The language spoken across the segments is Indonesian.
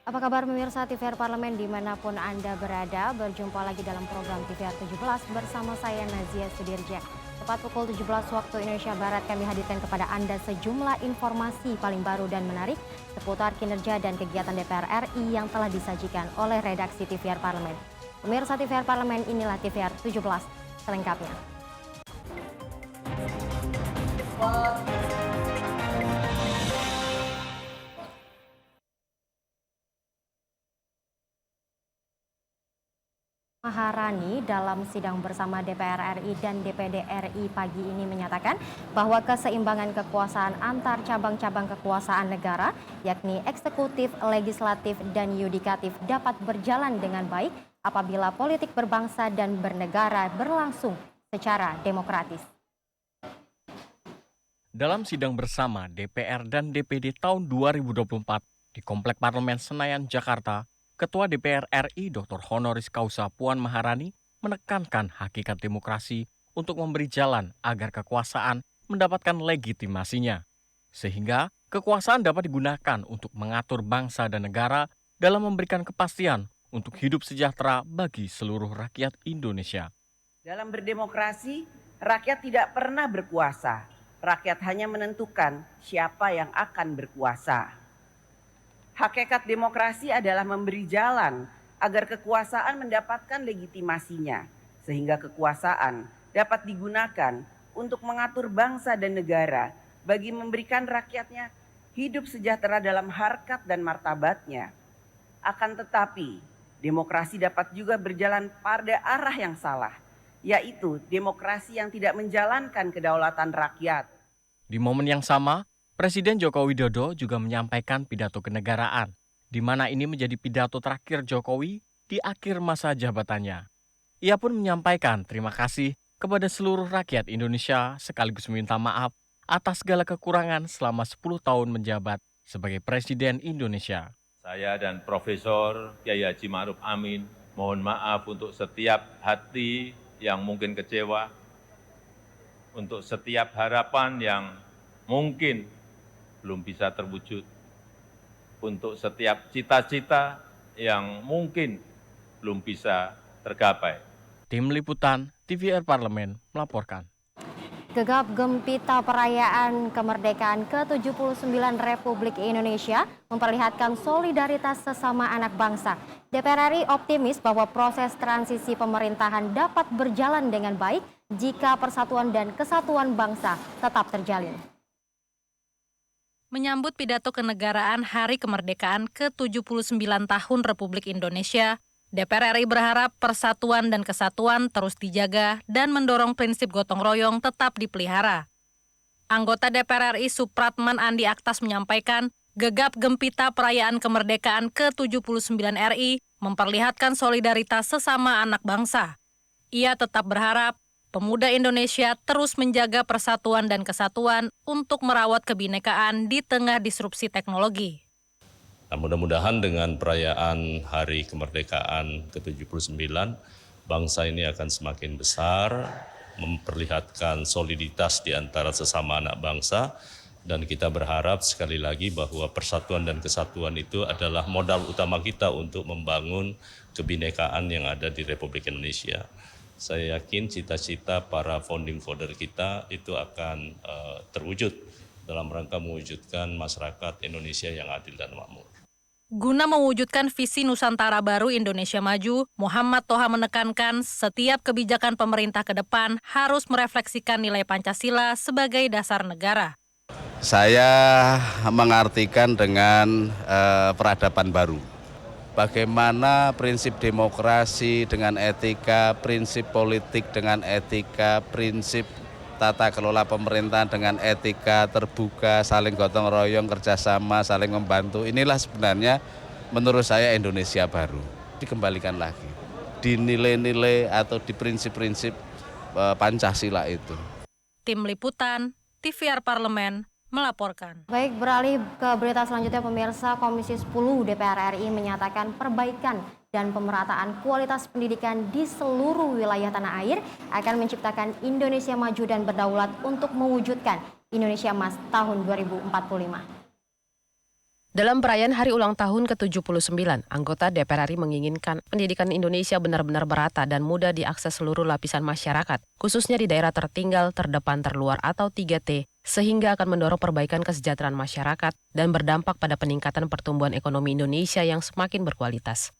Apa kabar pemirsa TVR Parlemen dimanapun Anda berada, berjumpa lagi dalam program TVR 17 bersama saya Nazia Sudirja. Tepat pukul 17 waktu Indonesia Barat kami hadirkan kepada Anda sejumlah informasi paling baru dan menarik seputar kinerja dan kegiatan DPR RI yang telah disajikan oleh redaksi TVR Parlemen. Pemirsa TVR Parlemen, inilah TVR 17 selengkapnya. Maharani dalam sidang bersama DPR RI dan DPD RI pagi ini menyatakan bahwa keseimbangan kekuasaan antar cabang-cabang kekuasaan negara, yakni eksekutif, legislatif, dan yudikatif dapat berjalan dengan baik apabila politik berbangsa dan bernegara berlangsung secara demokratis. Dalam sidang bersama DPR dan DPD tahun 2024 di Komplek Parlemen Senayan, Jakarta, Ketua DPR RI Dr. Honoris Causa Puan Maharani menekankan hakikat demokrasi untuk memberi jalan agar kekuasaan mendapatkan legitimasinya, sehingga kekuasaan dapat digunakan untuk mengatur bangsa dan negara dalam memberikan kepastian untuk hidup sejahtera bagi seluruh rakyat Indonesia. Dalam berdemokrasi, rakyat tidak pernah berkuasa. Rakyat hanya menentukan siapa yang akan berkuasa. Hakikat demokrasi adalah memberi jalan agar kekuasaan mendapatkan legitimasinya, sehingga kekuasaan dapat digunakan untuk mengatur bangsa dan negara bagi memberikan rakyatnya hidup sejahtera dalam harkat dan martabatnya. Akan tetapi, demokrasi dapat juga berjalan pada arah yang salah, yaitu demokrasi yang tidak menjalankan kedaulatan rakyat. Di momen yang sama, Presiden Joko Widodo juga menyampaikan pidato kenegaraan, di mana ini menjadi pidato terakhir Jokowi di akhir masa jabatannya. Ia pun menyampaikan terima kasih kepada seluruh rakyat Indonesia sekaligus meminta maaf atas segala kekurangan selama 10 tahun menjabat sebagai Presiden Indonesia. Saya dan Profesor Kiai Haji Ma'ruf Amin mohon maaf untuk setiap hati yang mungkin kecewa, untuk setiap harapan yang mungkin belum bisa terwujud, untuk setiap cita-cita yang mungkin belum bisa tergapai. Tim Liputan TVR Parlemen melaporkan. Gegap gempita perayaan kemerdekaan ke-79 Republik Indonesia memperlihatkan solidaritas sesama anak bangsa. DPR RI optimis bahwa proses transisi pemerintahan dapat berjalan dengan baik jika persatuan dan kesatuan bangsa tetap terjalin. Menyambut pidato kenegaraan Hari Kemerdekaan ke-79 tahun Republik Indonesia, DPR RI berharap persatuan dan kesatuan terus dijaga dan mendorong prinsip gotong royong tetap dipelihara. Anggota DPR RI Supratman Andi Aktas menyampaikan, gegap gempita perayaan kemerdekaan ke-79 RI memperlihatkan solidaritas sesama anak bangsa. Ia tetap berharap pemuda Indonesia terus menjaga persatuan dan kesatuan untuk merawat kebinekaan di tengah disrupsi teknologi. Nah, mudah-mudahan dengan perayaan Hari Kemerdekaan ke-79, bangsa ini akan semakin besar, memperlihatkan soliditas di antara sesama anak bangsa, dan kita berharap sekali lagi bahwa persatuan dan kesatuan itu adalah modal utama kita untuk membangun kebinekaan yang ada di Republik Indonesia. Saya yakin cita-cita para founding father kita itu akan terwujud dalam rangka mewujudkan masyarakat Indonesia yang adil dan makmur. Guna mewujudkan visi Nusantara Baru Indonesia Maju, Muhammad Toha menekankan setiap kebijakan pemerintah ke depan harus merefleksikan nilai Pancasila sebagai dasar negara. Saya mengartikan dengan peradaban baru. Bagaimana prinsip demokrasi dengan etika, prinsip politik dengan etika, prinsip tata kelola pemerintahan dengan etika, terbuka, saling gotong royong, kerjasama, saling membantu. Inilah sebenarnya menurut saya Indonesia baru. Dikembalikan lagi di nilai-nilai atau di prinsip-prinsip Pancasila itu. Tim Liputan, TVR Parlemen, melaporkan. Baik, beralih ke berita selanjutnya pemirsa, Komisi 10 DPR RI menyatakan perbaikan dan pemerataan kualitas pendidikan di seluruh wilayah tanah air akan menciptakan Indonesia maju dan berdaulat untuk mewujudkan Indonesia Emas tahun 2045. Dalam perayaan hari ulang tahun ke-79, anggota DPR RI menginginkan pendidikan Indonesia benar-benar merata dan mudah diakses seluruh lapisan masyarakat, khususnya di daerah tertinggal, terdepan, terluar atau 3T, sehingga akan mendorong perbaikan kesejahteraan masyarakat dan berdampak pada peningkatan pertumbuhan ekonomi Indonesia yang semakin berkualitas.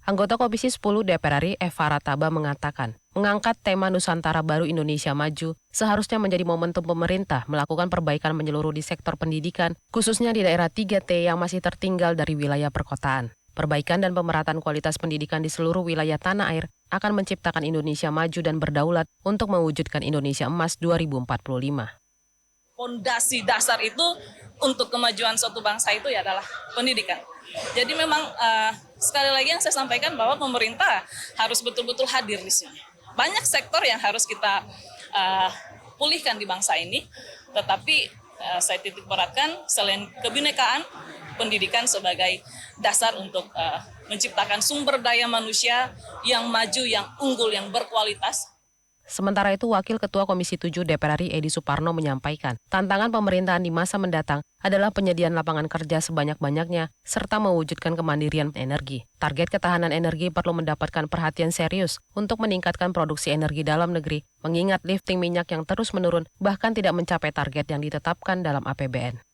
Anggota Komisi 10 DPR RI Eva Rataba mengatakan, mengangkat tema Nusantara Baru Indonesia Maju seharusnya menjadi momentum pemerintah melakukan perbaikan menyeluruh di sektor pendidikan, khususnya di daerah 3T yang masih tertinggal dari wilayah perkotaan. Perbaikan dan pemerataan kualitas pendidikan di seluruh wilayah tanah air akan menciptakan Indonesia maju dan berdaulat untuk mewujudkan Indonesia Emas 2045. Fondasi dasar itu untuk kemajuan suatu bangsa itu ya adalah pendidikan. Jadi memang sekali lagi yang saya sampaikan bahwa pemerintah harus betul-betul hadir di sini. Banyak sektor yang harus kita pulihkan di bangsa ini, tetapi saya titik beratkan selain kebinekaan, pendidikan sebagai dasar untuk menciptakan sumber daya manusia yang maju, yang unggul, yang berkualitas. Sementara itu, Wakil Ketua Komisi 7 DPR RI Edi Suparno menyampaikan, tantangan pemerintahan di masa mendatang adalah penyediaan lapangan kerja sebanyak-banyaknya serta mewujudkan kemandirian energi. Target ketahanan energi perlu mendapatkan perhatian serius untuk meningkatkan produksi energi dalam negeri, mengingat lifting minyak yang terus menurun bahkan tidak mencapai target yang ditetapkan dalam APBN.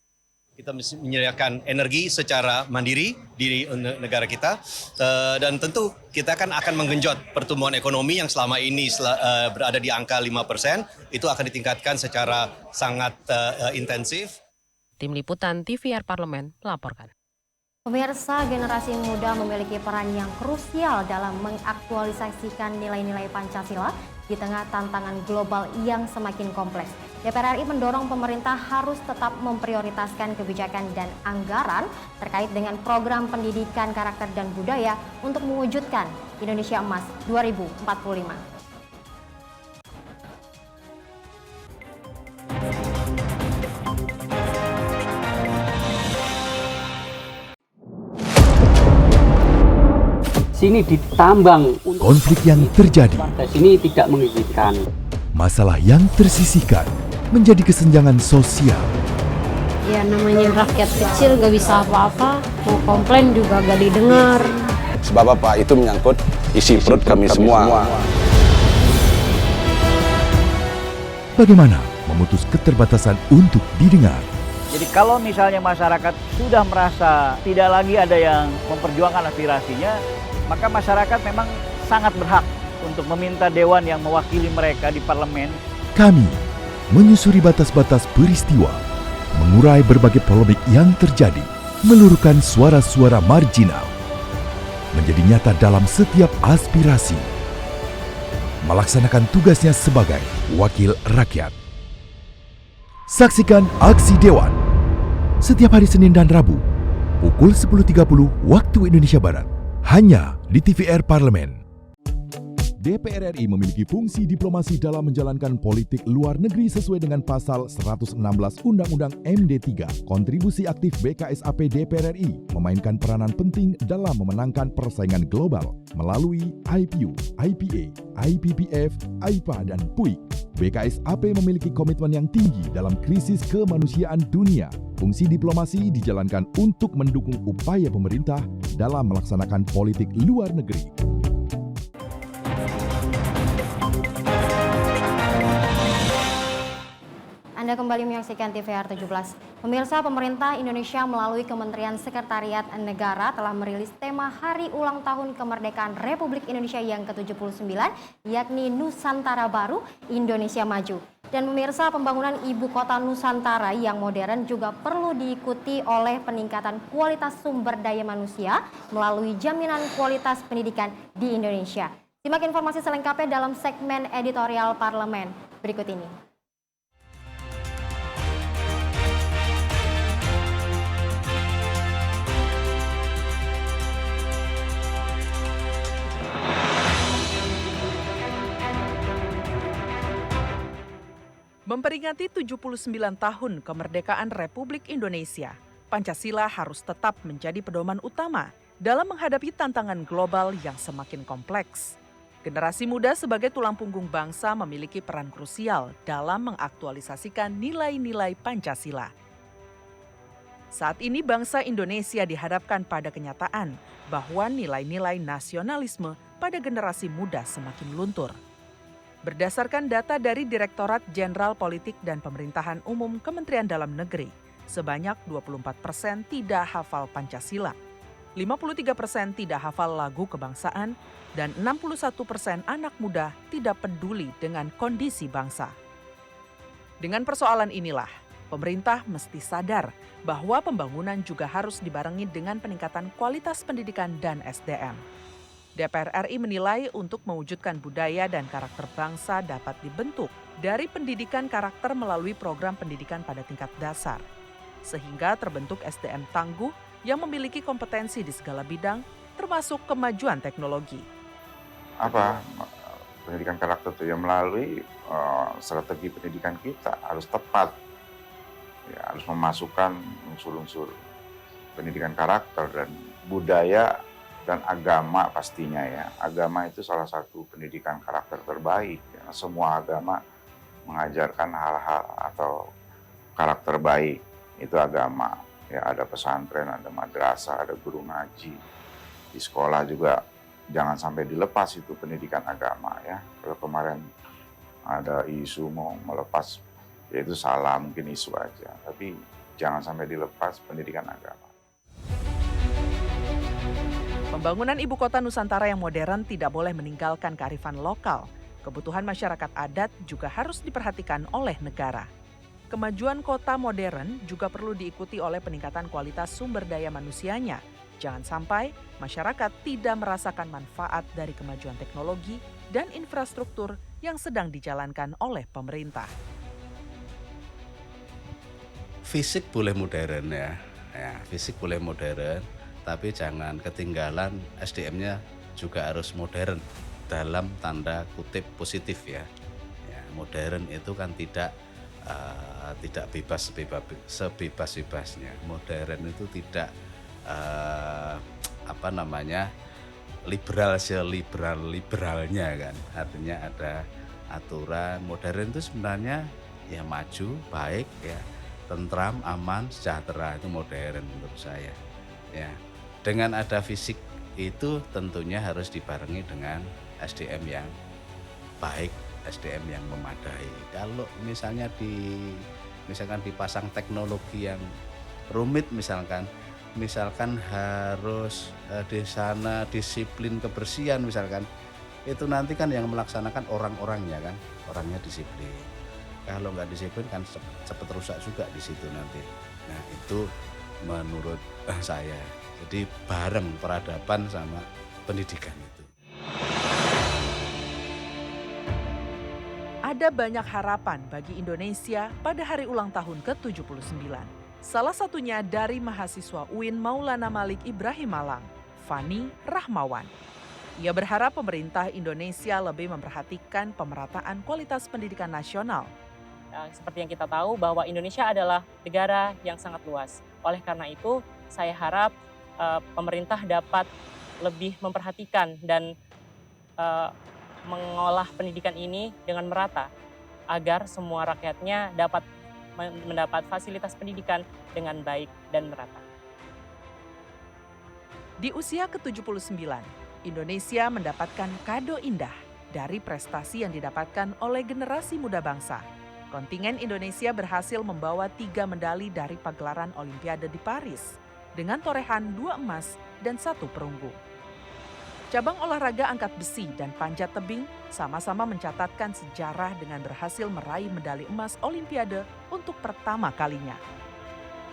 Kita menyediakan energi secara mandiri di negara kita dan tentu kita akan menggenjot pertumbuhan ekonomi yang selama ini berada di angka 5%, itu akan ditingkatkan secara sangat intensif. Tim Liputan TVR Parlemen melaporkan. Pemirsa, generasi muda memiliki peran yang krusial dalam mengaktualisasikan nilai-nilai Pancasila di tengah tantangan global yang semakin kompleks. DPR RI mendorong pemerintah harus tetap memprioritaskan kebijakan dan anggaran terkait dengan program pendidikan karakter dan budaya untuk mewujudkan Indonesia Emas 2045. Sini ditambang. Konflik yang terjadi. Sini tidak mengizinkan. Masalah yang tersisihkan menjadi kesenjangan sosial. Ya namanya rakyat kecil gak bisa apa-apa, mau komplain juga gak didengar. Sebab apa? Itu menyangkut isi perut kami semua. Bagaimana memutus keterbatasan untuk didengar? Jadi kalau misalnya masyarakat sudah merasa tidak lagi ada yang memperjuangkan aspirasinya, maka masyarakat memang sangat berhak untuk meminta dewan yang mewakili mereka di parlemen. Kami menyusuri batas-batas peristiwa, mengurai berbagai polemik yang terjadi, meluruhkan suara-suara marginal, menjadi nyata dalam setiap aspirasi, melaksanakan tugasnya sebagai wakil rakyat. Saksikan Aksi Dewan setiap hari Senin dan Rabu pukul 10.30 waktu Indonesia Barat, hanya di TVR Parlemen. DPR RI memiliki fungsi diplomasi dalam menjalankan politik luar negeri sesuai dengan pasal 116 Undang-Undang MD3. Kontribusi aktif BKSAP DPR RI memainkan peranan penting dalam memenangkan persaingan global melalui IPU, IPA, IPPF, IPA, dan PUIK. BKSAP memiliki komitmen yang tinggi dalam krisis kemanusiaan dunia. Fungsi diplomasi dijalankan untuk mendukung upaya pemerintah dalam melaksanakan politik luar negeri. Anda kembali menyaksikan TVR 17. Pemirsa, pemerintah Indonesia melalui Kementerian Sekretariat Negara telah merilis tema Hari Ulang Tahun Kemerdekaan Republik Indonesia yang ke-79, yakni Nusantara Baru, Indonesia Maju. Dan pemirsa, pembangunan ibu kota Nusantara yang modern juga perlu diikuti oleh peningkatan kualitas sumber daya manusia melalui jaminan kualitas pendidikan di Indonesia. Simak informasi selengkapnya dalam segmen editorial Parlemen berikut ini. Memperingati 79 tahun kemerdekaan Republik Indonesia, Pancasila harus tetap menjadi pedoman utama dalam menghadapi tantangan global yang semakin kompleks. Generasi muda sebagai tulang punggung bangsa memiliki peran krusial dalam mengaktualisasikan nilai-nilai Pancasila. Saat ini bangsa Indonesia dihadapkan pada kenyataan bahwa nilai-nilai nasionalisme pada generasi muda semakin luntur. Berdasarkan data dari Direktorat Jenderal Politik dan Pemerintahan Umum Kementerian Dalam Negeri, sebanyak 24% tidak hafal Pancasila, 53% tidak hafal lagu kebangsaan, dan 61% anak muda tidak peduli dengan kondisi bangsa. Dengan persoalan inilah, pemerintah mesti sadar bahwa pembangunan juga harus dibarengi dengan peningkatan kualitas pendidikan dan SDM. DPR RI menilai untuk mewujudkan budaya dan karakter bangsa dapat dibentuk dari pendidikan karakter melalui program pendidikan pada tingkat dasar, sehingga terbentuk SDM tangguh yang memiliki kompetensi di segala bidang, termasuk kemajuan teknologi. Apa pendidikan karakter itu ya melalui strategi pendidikan kita harus tepat, ya, harus memasukkan unsur-unsur pendidikan karakter dan budaya dan agama pastinya ya. Agama itu salah satu pendidikan karakter terbaik. Ya. Semua agama mengajarkan hal-hal atau karakter baik, itu agama. Ya, ada pesantren, ada madrasah, ada guru ngaji. Di sekolah juga jangan sampai dilepas itu pendidikan agama ya. Kalau kemarin ada isu mau melepas, ya itu salah, mungkin isu aja. Tapi jangan sampai dilepas pendidikan agama. Pembangunan ibu kota Nusantara yang modern tidak boleh meninggalkan kearifan lokal. Kebutuhan masyarakat adat juga harus diperhatikan oleh negara. Kemajuan kota modern juga perlu diikuti oleh peningkatan kualitas sumber daya manusianya. Jangan sampai masyarakat tidak merasakan manfaat dari kemajuan teknologi dan infrastruktur yang sedang dijalankan oleh pemerintah. Fisik boleh modern ya, fisik boleh modern, tapi jangan ketinggalan SDM-nya juga harus modern dalam tanda kutip positif ya. Modern itu kan tidak sebebas-bebasnya. Modern itu tidak liberal seliberal-liberalnya kan. Artinya ada aturan. Modern itu sebenarnya ya maju, baik ya, tentram, aman, sejahtera, itu modern menurut saya. Ya. Dengan ada fisik itu tentunya harus dibarengi dengan SDM yang baik, SDM yang memadai. Kalau misalkan dipasang teknologi yang rumit misalkan harus di sana disiplin kebersihan misalkan, itu nanti kan yang melaksanakan orang-orangnya kan, orangnya disiplin. Kalau nggak disiplin kan cepat rusak juga di situ nanti. Nah itu menurut saya. Jadi bareng peradaban sama pendidikan itu. Ada banyak harapan bagi Indonesia pada hari ulang tahun ke-79. Salah satunya dari mahasiswa UIN Maulana Malik Ibrahim Malang, Fani Rahmawan. Ia berharap pemerintah Indonesia lebih memperhatikan pemerataan kualitas pendidikan nasional. Seperti yang kita tahu bahwa Indonesia adalah negara yang sangat luas. Oleh karena itu, saya harap pemerintah dapat lebih memperhatikan dan mengolah pendidikan ini dengan merata agar semua rakyatnya dapat mendapat fasilitas pendidikan dengan baik dan merata. Di usia ke-79, Indonesia mendapatkan kado indah dari prestasi yang didapatkan oleh generasi muda bangsa. Kontingen Indonesia berhasil membawa 3 medali dari pagelaran Olimpiade di Paris dengan torehan 2 emas dan 1 perunggu. Cabang olahraga angkat besi dan panjat tebing sama-sama mencatatkan sejarah dengan berhasil meraih medali emas Olimpiade untuk pertama kalinya.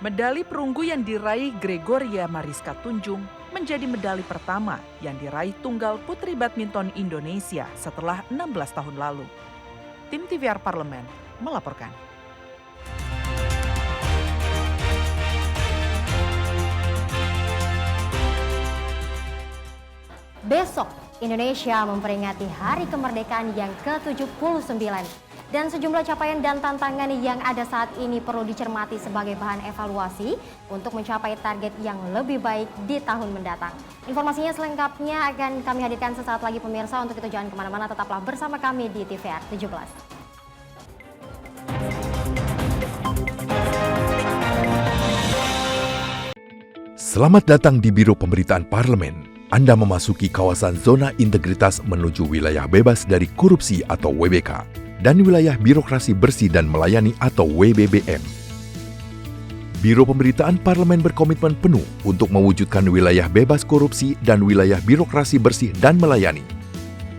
Medali perunggu yang diraih Gregoria Mariska Tunjung menjadi medali pertama yang diraih tunggal putri badminton Indonesia setelah 16 tahun lalu. Tim TVR Parlemen melaporkan. Besok, Indonesia memperingati Hari Kemerdekaan yang ke-79. Dan sejumlah capaian dan tantangan yang ada saat ini perlu dicermati sebagai bahan evaluasi untuk mencapai target yang lebih baik di tahun mendatang. Informasinya selengkapnya akan kami hadirkan sesaat lagi pemirsa. Untuk itu jangan kemana-mana, tetaplah bersama kami di TVR 17. Selamat datang di Biro Pemberitaan Parlemen. Anda memasuki kawasan zona integritas menuju wilayah bebas dari korupsi atau WBK dan wilayah birokrasi bersih dan melayani atau WBBM. Biro Pemberitaan Parlemen berkomitmen penuh untuk mewujudkan wilayah bebas korupsi dan wilayah birokrasi bersih dan melayani.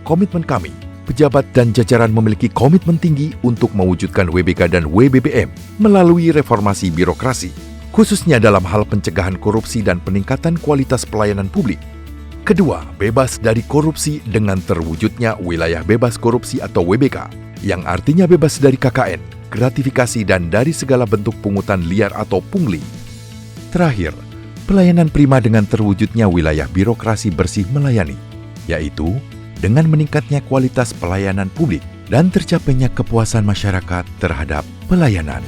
Komitmen kami, pejabat dan jajaran memiliki komitmen tinggi untuk mewujudkan WBK dan WBBM melalui reformasi birokrasi, khususnya dalam hal pencegahan korupsi dan peningkatan kualitas pelayanan publik. Kedua, bebas dari korupsi dengan terwujudnya wilayah bebas korupsi atau WBK, yang artinya bebas dari KKN, gratifikasi dan dari segala bentuk pungutan liar atau pungli. Terakhir, pelayanan prima dengan terwujudnya wilayah birokrasi bersih melayani, yaitu dengan meningkatnya kualitas pelayanan publik dan tercapainya kepuasan masyarakat terhadap pelayanan.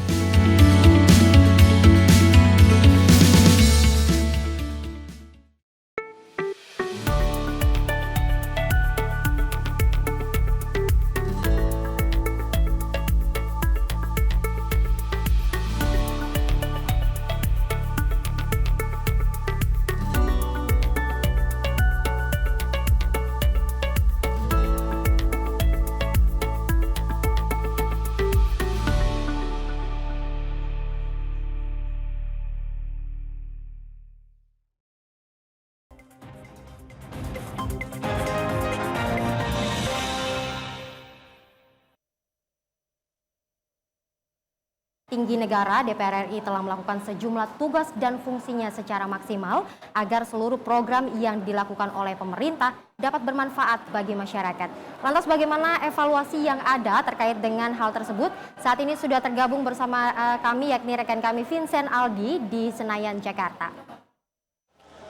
Tinggi negara DPR RI telah melakukan sejumlah tugas dan fungsinya secara maksimal agar seluruh program yang dilakukan oleh pemerintah dapat bermanfaat bagi masyarakat. Lantas bagaimana evaluasi yang ada terkait dengan hal tersebut? Saat ini sudah tergabung bersama kami yakni rekan kami Vincent Aldi di Senayan, Jakarta.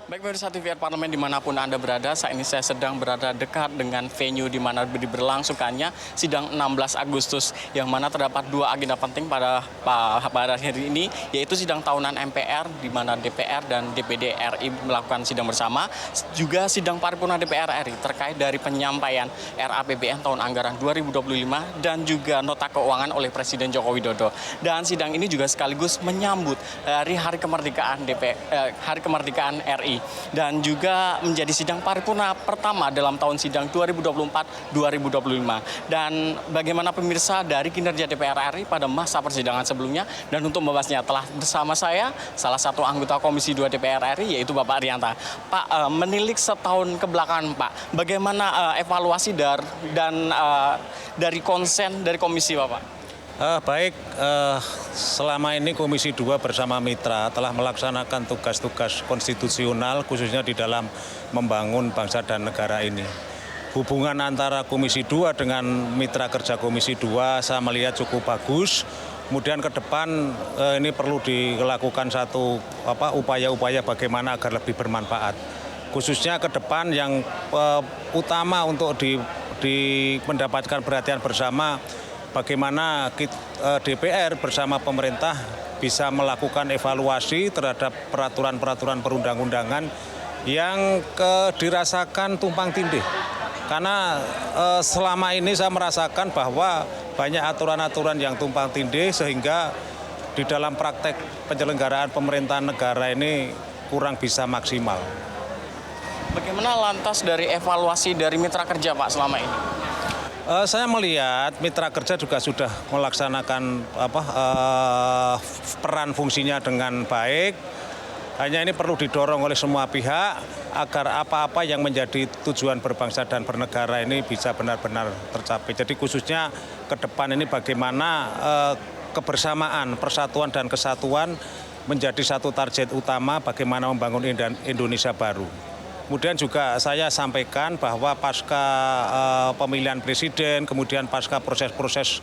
Baik pemirsa TVR Parlemen dimanapun Anda berada, saat ini saya sedang berada dekat dengan venue di mana berlangsungkannya sidang 16 Agustus yang mana terdapat dua agenda penting pada hari ini, yaitu sidang tahunan MPR di mana DPR dan DPD RI melakukan sidang bersama, juga sidang paripurna DPR RI terkait dari penyampaian RAPBN tahun anggaran 2025 dan juga nota keuangan oleh Presiden Joko Widodo. Dan sidang ini juga sekaligus menyambut hari kemerdekaan Hari Kemerdekaan RI. Dan juga menjadi sidang paripurna pertama dalam tahun sidang 2024-2025. Dan bagaimana pemirsa dari kinerja DPR RI pada masa persidangan sebelumnya, dan untuk membahasnya telah bersama saya salah satu anggota Komisi 2 DPR RI yaitu Bapak Arianta. Pak, menilik setahun kebelakangan Pak, bagaimana evaluasi dari konsen dari komisi Bapak? Baik, selama ini Komisi 2 bersama mitra telah melaksanakan tugas-tugas konstitusional khususnya di dalam membangun bangsa dan negara ini. Hubungan antara Komisi 2 dengan mitra kerja Komisi 2 saya melihat cukup bagus. Kemudian ke depan ini perlu dilakukan satu upaya-upaya bagaimana agar lebih bermanfaat. Khususnya ke depan yang utama untuk mendapatkan perhatian bersama, bagaimana DPR bersama pemerintah bisa melakukan evaluasi terhadap peraturan-peraturan perundang-undangan yang dirasakan tumpang tindih. Karena selama ini saya merasakan bahwa banyak aturan-aturan yang tumpang tindih sehingga di dalam praktek penyelenggaraan pemerintahan negara ini kurang bisa maksimal. Bagaimana lantas dari evaluasi dari mitra kerja Pak selama ini? Saya melihat mitra kerja juga sudah melaksanakan peran fungsinya dengan baik. Hanya ini perlu didorong oleh semua pihak agar apa-apa yang menjadi tujuan berbangsa dan bernegara ini bisa benar-benar tercapai. Jadi khususnya ke depan ini bagaimana kebersamaan, persatuan dan kesatuan menjadi satu target utama bagaimana membangun Indonesia baru. Kemudian juga saya sampaikan bahwa pasca pemilihan presiden, kemudian pasca proses-proses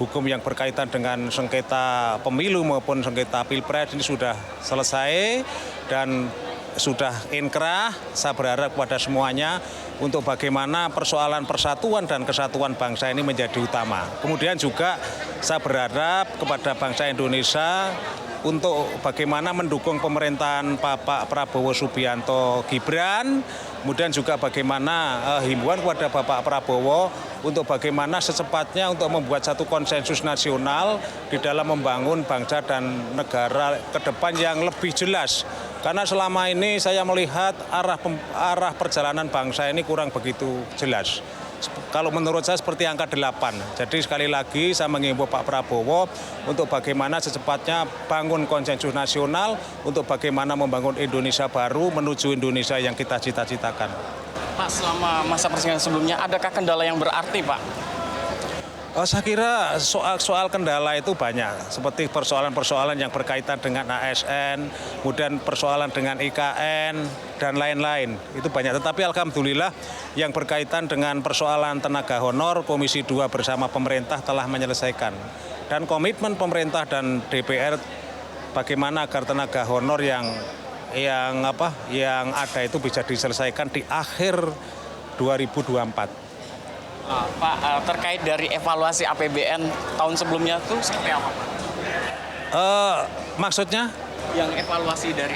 hukum yang berkaitan dengan sengketa pemilu maupun sengketa pilpres ini sudah selesai dan sudah inkrah. Saya berharap kepada semuanya untuk bagaimana persoalan persatuan dan kesatuan bangsa ini menjadi utama. Kemudian juga saya berharap kepada bangsa Indonesia untuk bagaimana mendukung pemerintahan Bapak Prabowo Subianto Gibran, kemudian juga bagaimana himbauan kepada Bapak Prabowo untuk bagaimana secepatnya untuk membuat satu konsensus nasional di dalam membangun bangsa dan negara ke depan yang lebih jelas Karena selama ini saya melihat arah perjalanan bangsa ini kurang begitu jelas. Kalau menurut saya seperti angka 8. Jadi sekali lagi saya mengimbau Pak Prabowo untuk bagaimana secepatnya bangun konsensus nasional untuk bagaimana membangun Indonesia baru menuju Indonesia yang kita cita-citakan. Pak, selama masa persidangan sebelumnya, adakah kendala yang berarti, Pak? Saya kira soal kendala itu banyak, seperti persoalan-persoalan yang berkaitan dengan ASN, kemudian persoalan dengan IKN, dan lain-lain. Itu banyak, tetapi alhamdulillah yang berkaitan dengan persoalan tenaga honor, Komisi 2 bersama pemerintah telah menyelesaikan. Dan komitmen pemerintah dan DPR bagaimana agar tenaga honor yang ada itu bisa diselesaikan di akhir 2024. Pak, terkait dari evaluasi APBN tahun sebelumnya itu seperti apa, Pak? Maksudnya? Yang evaluasi dari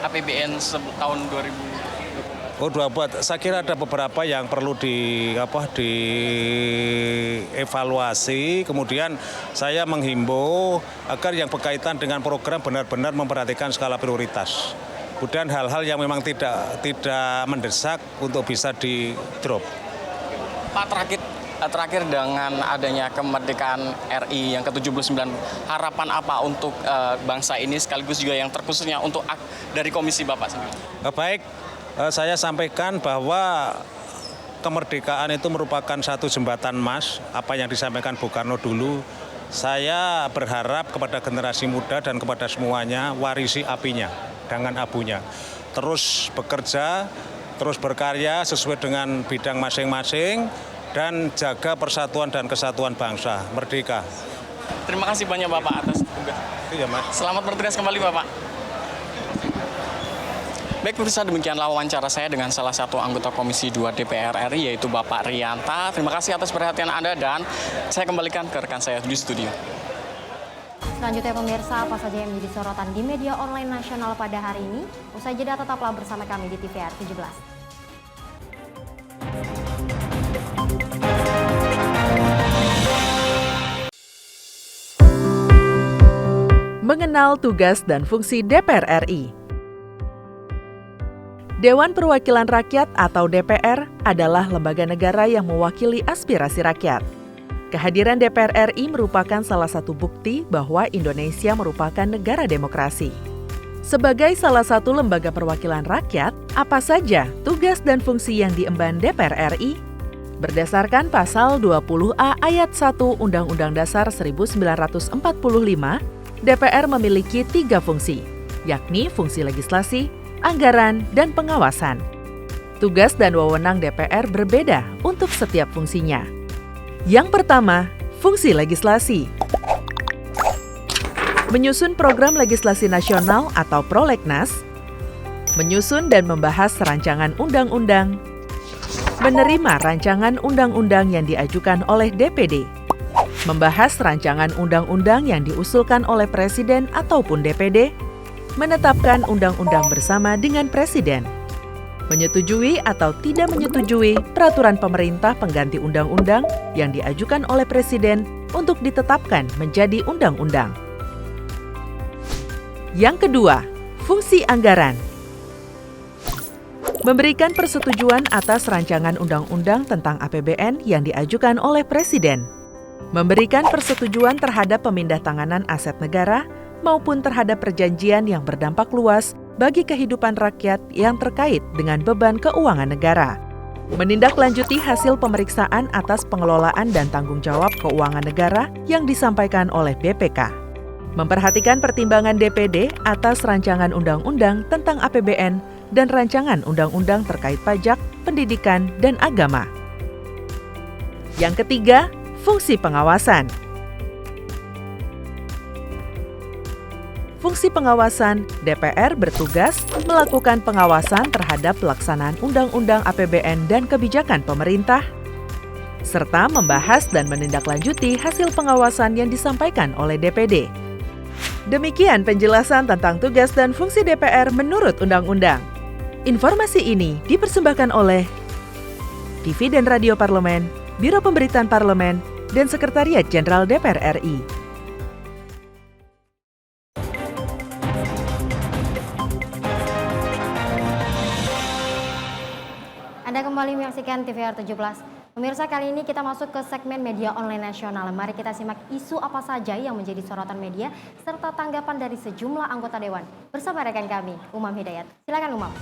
APBN tahun 2020. Oh, 24. Saya kira ada beberapa yang perlu dievaluasi. Kemudian saya menghimbau agar yang berkaitan dengan program benar-benar memperhatikan skala prioritas. Kemudian hal-hal yang memang tidak mendesak untuk bisa di-drop. Pak, terakhir dengan adanya kemerdekaan RI yang ke-79, harapan apa untuk bangsa ini sekaligus juga yang terkhususnya untuk dari komisi Bapak sendiri? Baik, saya sampaikan bahwa kemerdekaan itu merupakan satu jembatan emas, apa yang disampaikan Bung Karno dulu. Saya berharap kepada generasi muda dan kepada semuanya warisi apinya, dengan abunya. Terus bekerja, terus berkarya sesuai dengan bidang masing-masing, dan jaga persatuan dan kesatuan bangsa. Merdeka. Terima kasih banyak Bapak atas tugas. Iya, Mas. Selamat bertugas kembali, Bapak. Baik, pemirsa, demikianlah wawancara saya dengan salah satu anggota Komisi 2 DPR RI, yaitu Bapak Rianta. Terima kasih atas perhatian Anda, dan saya kembalikan ke rekan saya di studio. Selanjutnya pemirsa, apa saja yang menjadi sorotan di media online nasional pada hari ini? Usai jeda tetaplah bersama kami di TVR 17. Mengenal tugas dan fungsi DPR RI. Dewan Perwakilan Rakyat atau DPR adalah lembaga negara yang mewakili aspirasi rakyat. Kehadiran DPR RI merupakan salah satu bukti bahwa Indonesia merupakan negara demokrasi. Sebagai salah satu lembaga perwakilan rakyat, apa saja tugas dan fungsi yang diemban DPR RI? Berdasarkan pasal 20A ayat 1 Undang-Undang Dasar 1945, DPR memiliki 3 fungsi, yakni fungsi legislasi, anggaran, dan pengawasan. Tugas dan wewenang DPR berbeda untuk setiap fungsinya. Yang pertama, fungsi legislasi. Menyusun program legislasi nasional atau prolegnas, menyusun dan membahas rancangan undang-undang, menerima rancangan undang-undang yang diajukan oleh DPD, membahas rancangan undang-undang yang diusulkan oleh Presiden ataupun DPD, menetapkan undang-undang bersama dengan Presiden, menyetujui atau tidak menyetujui peraturan pemerintah pengganti undang-undang yang diajukan oleh Presiden untuk ditetapkan menjadi undang-undang. Yang kedua, fungsi anggaran. Memberikan persetujuan atas rancangan undang-undang tentang APBN yang diajukan oleh Presiden. Memberikan persetujuan terhadap pemindah-tanganan aset negara maupun terhadap perjanjian yang berdampak luas bagi kehidupan rakyat yang terkait dengan beban keuangan negara. Menindaklanjuti hasil pemeriksaan atas pengelolaan dan tanggung jawab keuangan negara yang disampaikan oleh BPK. Memperhatikan pertimbangan DPD atas rancangan undang-undang tentang APBN dan rancangan undang-undang terkait pajak, pendidikan, dan agama. Yang ketiga, fungsi pengawasan. Fungsi pengawasan, DPR bertugas melakukan pengawasan terhadap pelaksanaan undang-undang APBN dan kebijakan pemerintah, serta membahas dan menindaklanjuti hasil pengawasan yang disampaikan oleh DPD. Demikian penjelasan tentang tugas dan fungsi DPR menurut undang-undang. Informasi ini dipersembahkan oleh TV dan Radio Parlemen, Biro Pemberitaan Parlemen, dan Sekretariat Jenderal DPR RI. kembali menyaksikan TVR 17. Pemirsa, kali ini kita masuk ke segmen media online nasional. Mari kita simak isu apa saja yang menjadi sorotan media serta tanggapan dari sejumlah anggota dewan. Bersama rekan kami, Umam Hidayat. Silakan Umam.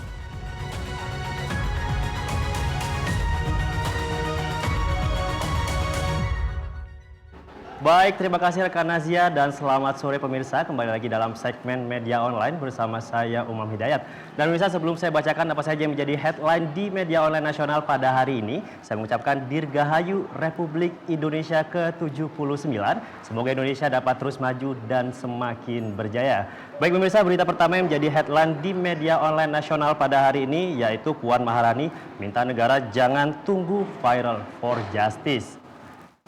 Baik, terima kasih rekan Nazia dan selamat sore pemirsa. Kembali lagi dalam segmen media online bersama saya Umam Hidayat. Dan pemirsa, sebelum saya bacakan apa saja yang menjadi headline di media online nasional pada hari ini, saya mengucapkan Dirgahayu Republik Indonesia ke-79. Semoga Indonesia dapat terus maju dan semakin berjaya. Baik pemirsa, berita pertama yang menjadi headline di media online nasional pada hari ini yaitu Puan Maharani minta negara jangan tunggu viral for justice.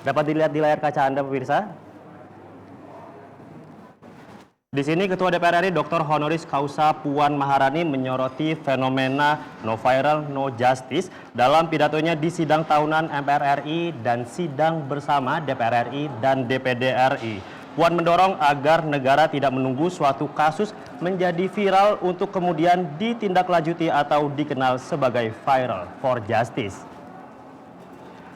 Dapat dilihat di layar kaca Anda pemirsa. Di sini Ketua DPR RI Dr. Honoris Causa Puan Maharani menyoroti fenomena no viral no justice dalam pidatonya di sidang tahunan MPR RI dan sidang bersama DPR RI dan DPD RI. Puan mendorong agar negara tidak menunggu suatu kasus menjadi viral untuk kemudian ditindaklanjuti atau dikenal sebagai viral for justice.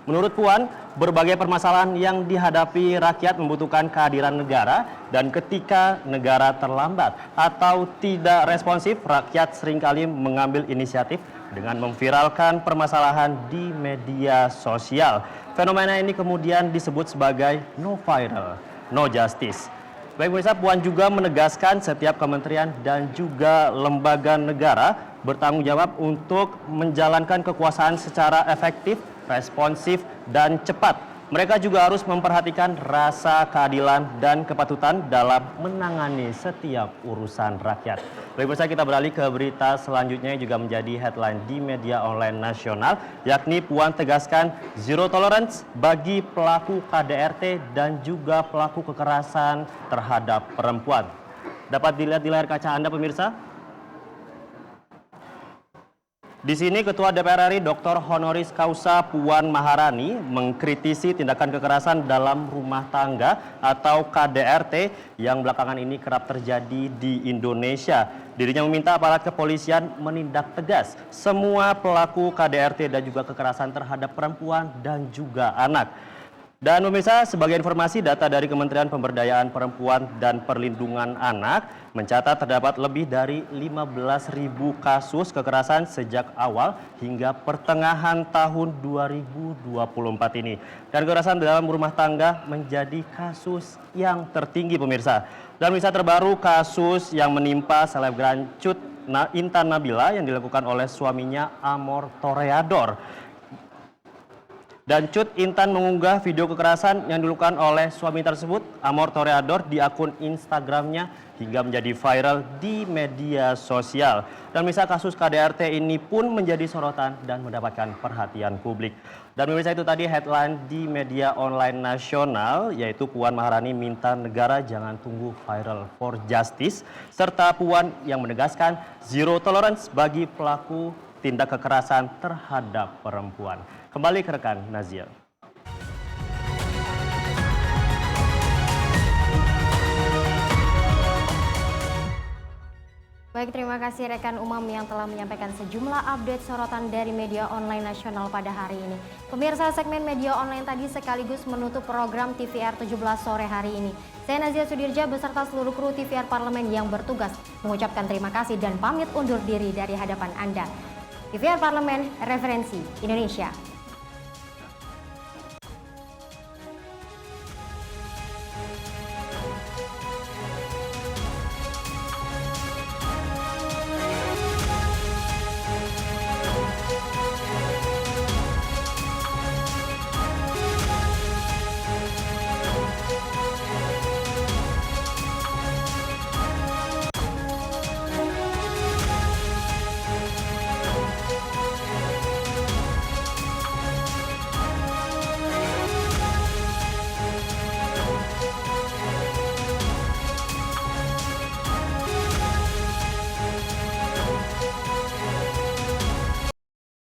Menurut Puan, berbagai permasalahan yang dihadapi rakyat membutuhkan kehadiran negara dan ketika negara terlambat atau tidak responsif, rakyat seringkali mengambil inisiatif dengan memviralkan permasalahan di media sosial. Fenomena ini kemudian disebut sebagai no viral, no justice. Baik pemirsa, Puan juga menegaskan setiap kementerian dan juga lembaga negara bertanggung jawab untuk menjalankan kekuasaan secara efektif, responsif, dan cepat. Mereka juga harus memperhatikan rasa keadilan dan kepatutan dalam menangani setiap urusan rakyat. Baik pemirsa, kita beralih ke berita selanjutnya yang juga menjadi headline di media online nasional, yakni Puan tegaskan zero tolerance bagi pelaku KDRT dan juga pelaku kekerasan terhadap perempuan. Dapat dilihat di layar kaca Anda pemirsa. Di sini Ketua DPR RI Dr. Honoris Causa Puan Maharani mengkritisi tindakan kekerasan dalam rumah tangga atau KDRT yang belakangan ini kerap terjadi di Indonesia. Dirinya meminta aparat kepolisian menindak tegas semua pelaku KDRT dan juga kekerasan terhadap perempuan dan juga anak. Dan pemirsa, sebagai informasi, data dari Kementerian Pemberdayaan Perempuan dan Perlindungan Anak mencatat terdapat lebih dari 15.000 kasus kekerasan sejak awal hingga pertengahan tahun 2024 ini. Dan kekerasan dalam rumah tangga menjadi kasus yang tertinggi pemirsa. Dan pemirsa, terbaru kasus yang menimpa selebgram Cut Intan Nabila yang dilakukan oleh suaminya Amor Toreador. Dan Cut Intan mengunggah video kekerasan yang dilakukan oleh suami tersebut, Amor Toreador, di akun Instagramnya hingga menjadi viral di media sosial. Dan misal kasus KDRT ini pun menjadi sorotan dan mendapatkan perhatian publik. Dan pemirsa, itu tadi headline di media online nasional, yaitu Puan Maharani minta negara jangan tunggu viral for justice, serta Puan yang menegaskan zero tolerance bagi pelaku tindak kekerasan terhadap perempuan. Kembali ke rekan Nazia. Baik, terima kasih rekan Umam yang telah menyampaikan sejumlah update sorotan dari media online nasional pada hari ini. Pemirsa, segmen media online tadi sekaligus menutup program TVR 17 sore hari ini. Saya Nazia Sudirja beserta seluruh kru TVR Parlemen yang bertugas mengucapkan terima kasih dan pamit undur diri dari hadapan Anda. TVR Parlemen, referensi Indonesia.